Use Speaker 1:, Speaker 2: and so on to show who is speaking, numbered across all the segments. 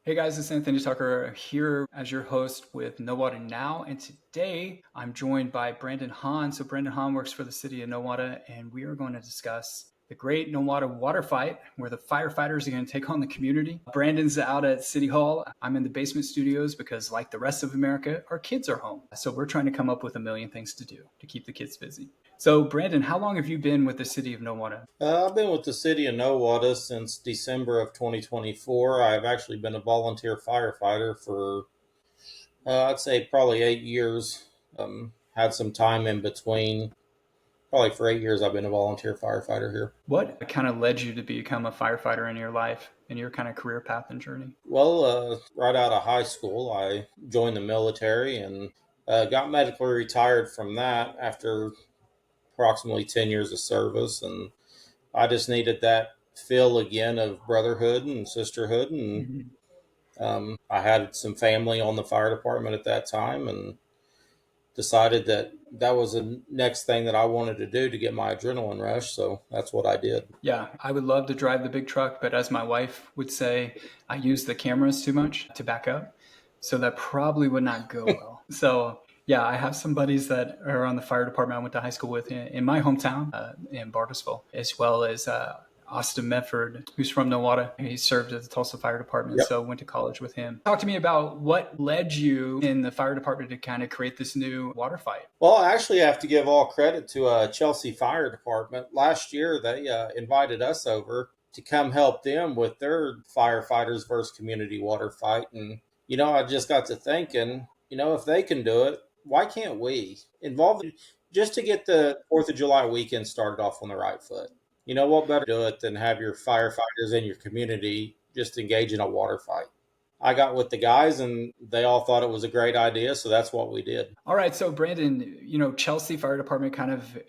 Speaker 1: Hey guys, it's Anthony Tucker here as your host with Nowata Now. And today I'm joined by Brandon Hawn. So Brandon Hawn works for the city of Nowata, and we are going to discuss the Great Nowata Water Fight, where the firefighters are going to take on the community. Brandon's out at City Hall. I'm in the basement studios because, like the rest of America, our kids are home. So we're trying to come up with a million things to do to keep the kids busy. So Brandon, how long have you been with the city of Nowata?
Speaker 2: I've been with the city of Nowata since December of 2024. I've actually been a volunteer firefighter for, I'd say, probably 8 years. Had some time in between. Probably for 8 years, I've been a volunteer firefighter here.
Speaker 1: What kind of led you to become a firefighter in your life, in your kind of career path and journey?
Speaker 2: Well, right out of high school, I joined the military and got medically retired from that after approximately 10 years of service. And I just needed that feel again of brotherhood and sisterhood. And
Speaker 1: Mhm.
Speaker 2: I had some family on the fire department at that time and decided that that was the next thing that I wanted to do to get my adrenaline rush. So that's what I did.
Speaker 1: Yeah, I would love to drive the big truck, but as my wife would say, I use the cameras too much to back up. So that probably would not go well. So, yeah, I have some buddies that are on the fire department I went to high school with in my hometown in Bartlesville, as well as Austin Medford, who's from Nowata. He served at the Tulsa Fire Department,
Speaker 2: Yep.
Speaker 1: so went to college with him. Talk to me about what led you in the fire department to kind of create this new water fight.
Speaker 2: Well, I actually have to give all credit to Chelsea Fire Department. Last year, they invited us over to come help them with their firefighters versus community water fight. And, I just got to thinking, if they can do it, why can't we? Involve just to get the 4th of July weekend started off on the right foot. What better to do it than have your firefighters in your community just engage in a water fight? I got with the guys and they all thought it was a great idea. So that's what we did.
Speaker 1: All right, so Brandon, Chelsea Fire Department kind of,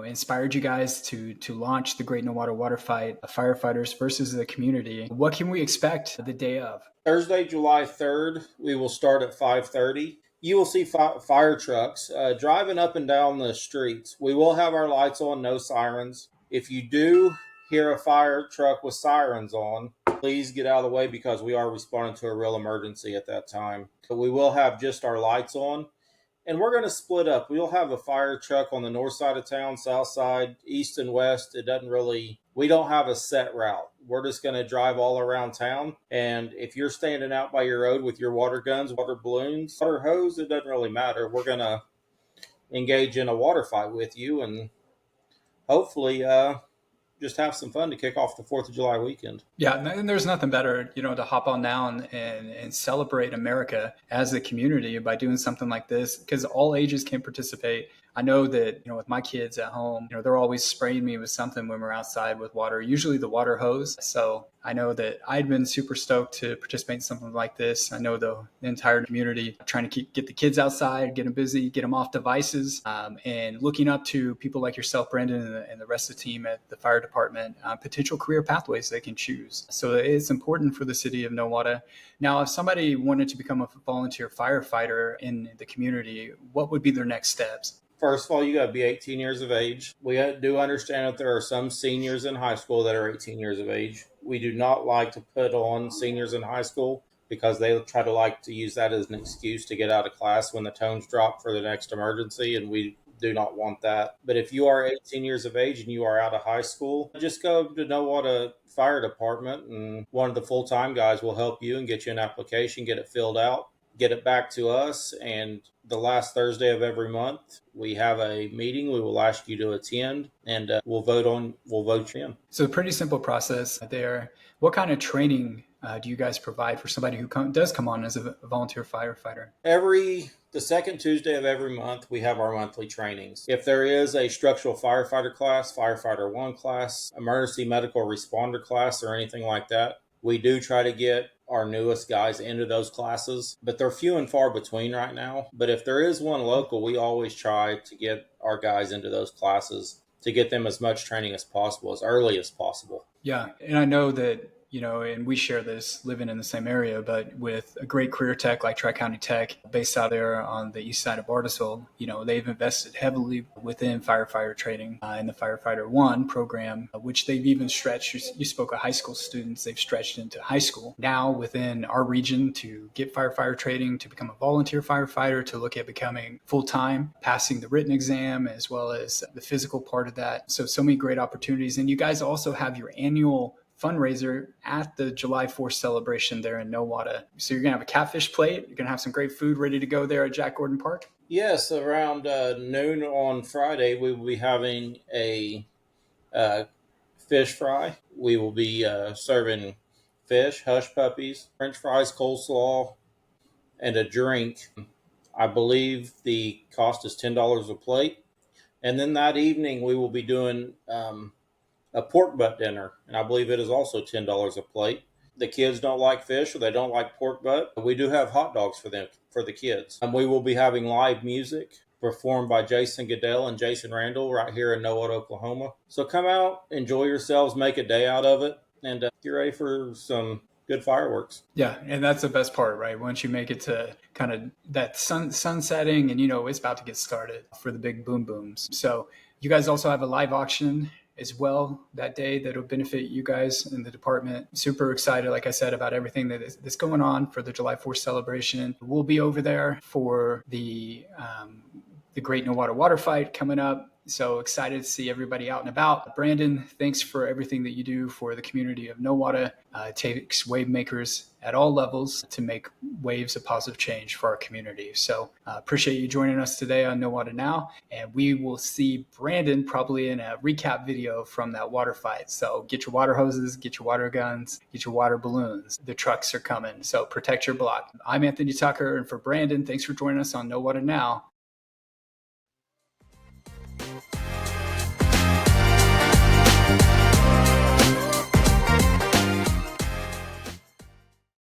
Speaker 1: inspired you guys to launch the Great Nowata Water Fight, firefighters versus the community. What can we expect the day of?
Speaker 2: Thursday, July 3rd, we will start at 5:30. You will see fire trucks driving up and down the streets. We will have our lights on, no sirens. If you do hear a fire truck with sirens on, please get out of the way because we are responding to a real emergency at that time. But we will have just our lights on. And we're going to split up. We'll have a fire truck on the north side of town, south side, east and west. We don't have a set route. We're just going to drive all around town. And if you're standing out by your road with your water guns, water balloons, water hose, it doesn't really matter. We're going to engage in a water fight with you and hopefully just have some fun to kick off the 4th of July weekend.
Speaker 1: Yeah, and there's nothing better, to hop on now and celebrate America as a community by doing something like this because all ages can participate. I know that, with my kids at home, they're always spraying me with something when we're outside with water, usually the water hose. So I know that I'd been super stoked to participate in something like this. I know the entire community trying to get the kids outside, get them busy, get them off devices, and looking up to people like yourself, Brandon, and the rest of the team at the fire department, potential career pathways they can choose. So it's important for the city of Nowata. Now, if somebody wanted to become a volunteer firefighter in the community, what would be their next steps?
Speaker 2: First of all, you got to be 18 years of age. We do understand that there are some seniors in high school that are 18 years of age. We do not like to put on seniors in high school because they try to like to use that as an excuse to get out of class when the tones drop for the next emergency, and we do not want that. But if you are 18 years of age and you are out of high school, just go to Nowata Fire Department, and one of the full-time guys will help you and get you an application, get it filled out, get it back to us. And the last Thursday of every month, we have a meeting. We will ask you to attend, and we'll vote you in.
Speaker 1: So, pretty simple process there. What kind of training do you guys provide for somebody who does come on as a volunteer firefighter?
Speaker 2: The second Tuesday of every month, we have our monthly trainings. If there is a structural firefighter class, firefighter one class, emergency medical responder class, or anything like that, we do try to get our newest guys into those classes, but they're few and far between right now. But if there is one local, we always try to get our guys into those classes to get them as much training as possible, as early as possible.
Speaker 1: Yeah, and I know that and we share this living in the same area, but with a great career tech like Tri-County Tech based out there on the east side of Bartlesville, they've invested heavily within firefighter training in the Firefighter 1 program, which they've even stretched. You spoke of high school students, they've stretched into high school now within our region to get firefighter training, to become a volunteer firefighter, to look at becoming full-time, passing the written exam, as well as the physical part of that. So many great opportunities. And you guys also have your annual fundraiser at the July 4th celebration there in Nowata. So you're going to have a catfish plate. You're going to have some great food ready to go there at Jack Gordon Park.
Speaker 2: Yes, around noon on Friday, we will be having a fish fry. We will be serving fish, hush puppies, French fries, coleslaw, and a drink. I believe the cost is $10 a plate. And then that evening, we will be doing a pork butt dinner, and I believe it is also $10 a plate. The kids don't like fish or they don't like pork butt. We do have hot dogs for them, for the kids. We will be having live music performed by Jason Goodell and Jason Randall right here in Nowata, Oklahoma. So come out, enjoy yourselves, make a day out of it, and get ready for some good fireworks.
Speaker 1: Yeah, and that's the best part, right? Once you make it to kind of that sun setting, and it's about to get started for the big boom booms. So you guys also have a live auction as well that day that'll benefit you guys in the department. Super excited, like I said, about everything that's going on for the July 4th celebration. We'll be over there for the Great Nowata Water Fight coming up. So excited to see everybody out and about. Brandon, thanks for everything that you do for the community of Nowata. It takes wave makers at all levels to make waves of positive change for our community. So appreciate you joining us today on Nowata Now. And we will see Brandon probably in a recap video from that water fight. So get your water hoses, get your water guns, get your water balloons. The trucks are coming. So protect your block. I'm Anthony Tucker. And for Brandon, thanks for joining us on Nowata Now.